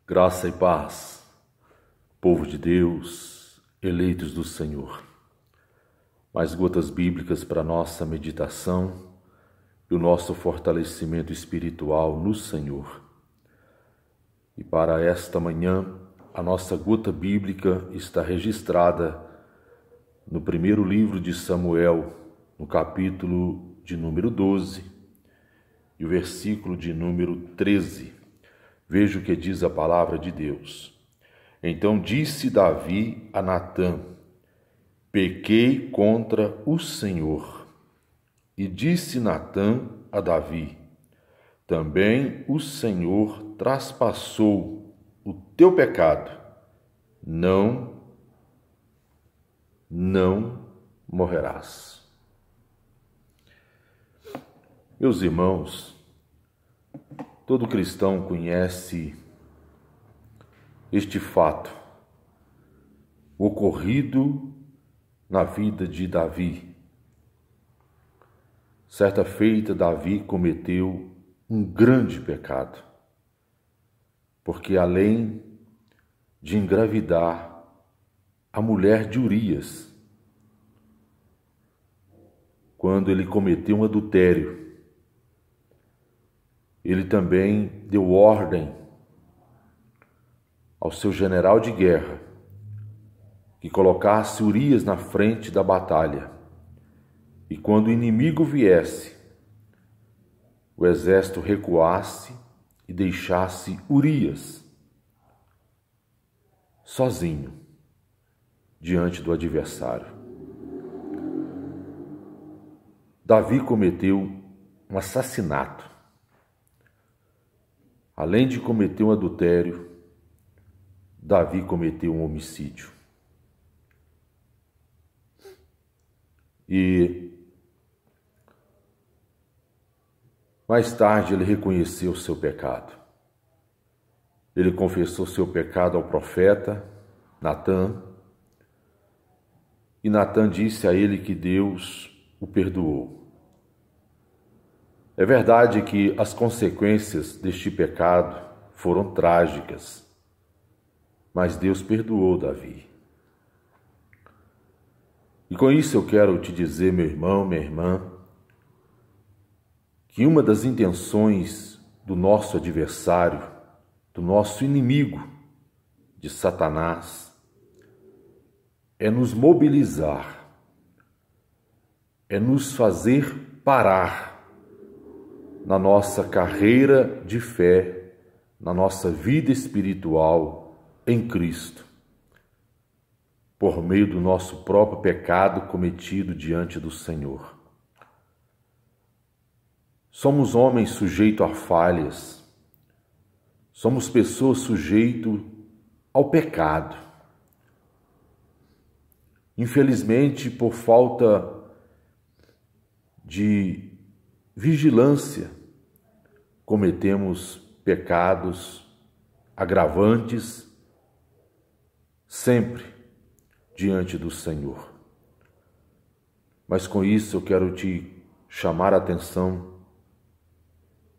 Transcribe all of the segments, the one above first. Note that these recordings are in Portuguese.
Graça e paz, povo de Deus, eleitos do Senhor. Mais gotas bíblicas para nossa meditação e o nosso fortalecimento espiritual no Senhor. E para esta manhã, a nossa gota bíblica está registrada no primeiro livro de Samuel, no capítulo de número 12 e o versículo de número 13. Veja o que diz a palavra de Deus. Então disse Davi a Natã: pequei contra o Senhor. E disse Natã a Davi: também o Senhor traspassou o teu pecado. Não morrerás. Meus irmãos, todo cristão conhece este fato ocorrido na vida de Davi. Certa feita, Davi cometeu um grande pecado, porque além de engravidar a mulher de Urias, quando ele cometeu um adultério, ele também deu ordem ao seu general de guerra que colocasse Urias na frente da batalha. E quando o inimigo viesse, o exército recuasse e deixasse Urias sozinho diante do adversário. Davi cometeu um assassinato. Além de cometer um adultério, Davi cometeu um homicídio. E mais tarde ele reconheceu o seu pecado. Ele confessou seu pecado ao profeta Natã, e Natã disse a ele que Deus o perdoou. É verdade que as consequências deste pecado foram trágicas, mas Deus perdoou Davi. E com isso eu quero te dizer, meu irmão, minha irmã, que uma das intenções do nosso adversário, do nosso inimigo, de Satanás, é nos mobilizar, é nos fazer parar na nossa carreira de fé, na nossa vida espiritual em Cristo, por meio do nosso próprio pecado cometido diante do Senhor. Somos homens sujeitos a falhas, somos pessoas sujeitas ao pecado. Infelizmente, por falta de vigilância, cometemos pecados agravantes sempre diante do Senhor. Mas com isso eu quero te chamar a atenção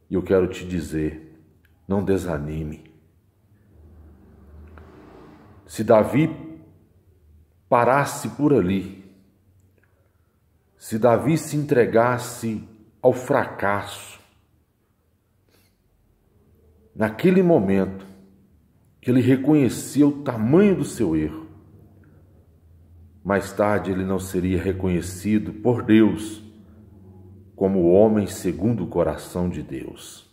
e eu quero te dizer, não desanime. Se Davi parasse por ali, se Davi se entregasse ao fracasso, naquele momento que ele reconheceu o tamanho do seu erro, mais tarde ele não seria reconhecido por Deus como homem segundo o coração de Deus.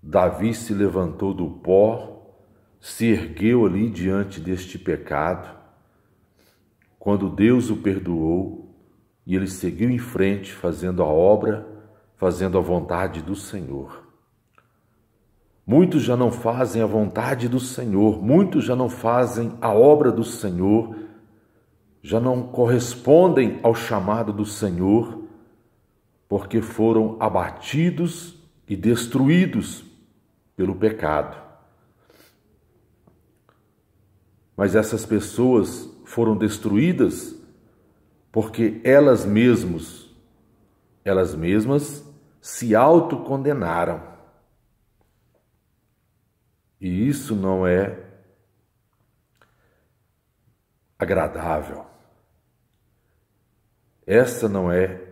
Davi se levantou do pó, se ergueu ali diante deste pecado, quando Deus o perdoou, e ele seguiu em frente fazendo a obra, fazendo a vontade do Senhor. Muitos já não fazem a vontade do Senhor, muitos já não fazem a obra do Senhor, já não correspondem ao chamado do Senhor, porque foram abatidos e destruídos pelo pecado. Mas essas pessoas foram destruídas porque elas mesmas se autocondenaram. E isso não é agradável. Essa não é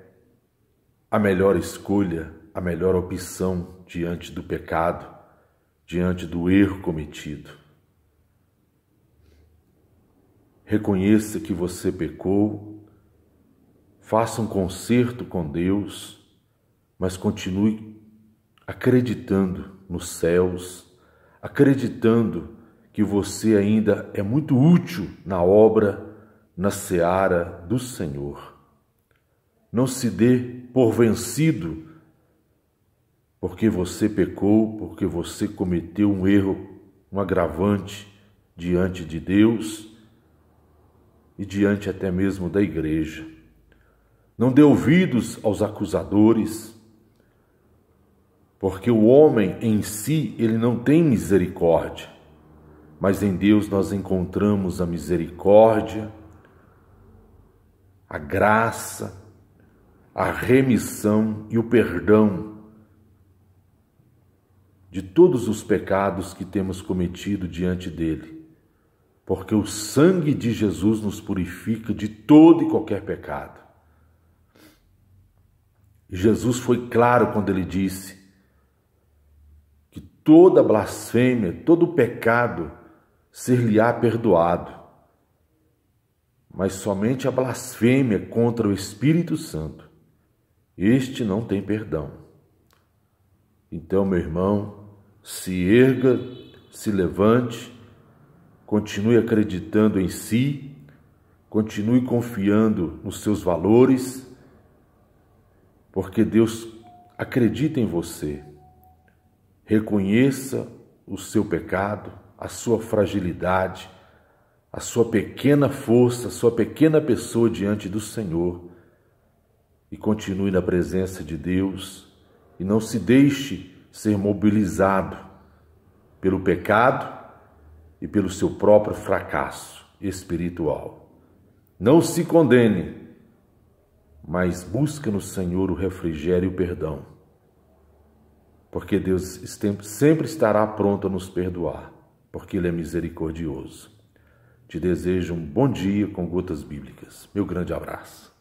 a melhor escolha, a melhor opção diante do pecado, diante do erro cometido. Reconheça que você pecou, faça um concerto com Deus, mas continue acreditando nos céus, acreditando que você ainda é muito útil na obra, na seara do Senhor. Não se dê por vencido porque você pecou, porque você cometeu um erro, um agravante diante de Deus e diante até mesmo da igreja. Não dê ouvidos aos acusadores, porque o homem em si, ele não tem misericórdia, mas em Deus nós encontramos a misericórdia, a graça, a remissão e o perdão de todos os pecados que temos cometido diante dele, porque o sangue de Jesus nos purifica de todo e qualquer pecado. E Jesus foi claro quando ele disse que toda blasfêmia, todo pecado ser-lhe-á perdoado, mas somente a blasfêmia contra o Espírito Santo, este não tem perdão. Então, meu irmão, se erga, se levante, continue acreditando em si, continue confiando nos seus valores, porque Deus acredita em você. Reconheça o seu pecado, a sua fragilidade, a sua pequena força, a sua pequena pessoa diante do Senhor, e continue na presença de Deus e não se deixe ser mobilizado pelo pecado e pelo seu próprio fracasso espiritual. Não se condene, mas busca no Senhor o refrigério e o perdão, porque Deus sempre estará pronto a nos perdoar, porque Ele é misericordioso. Te desejo um bom dia com Gotas Bíblicas. Meu grande abraço.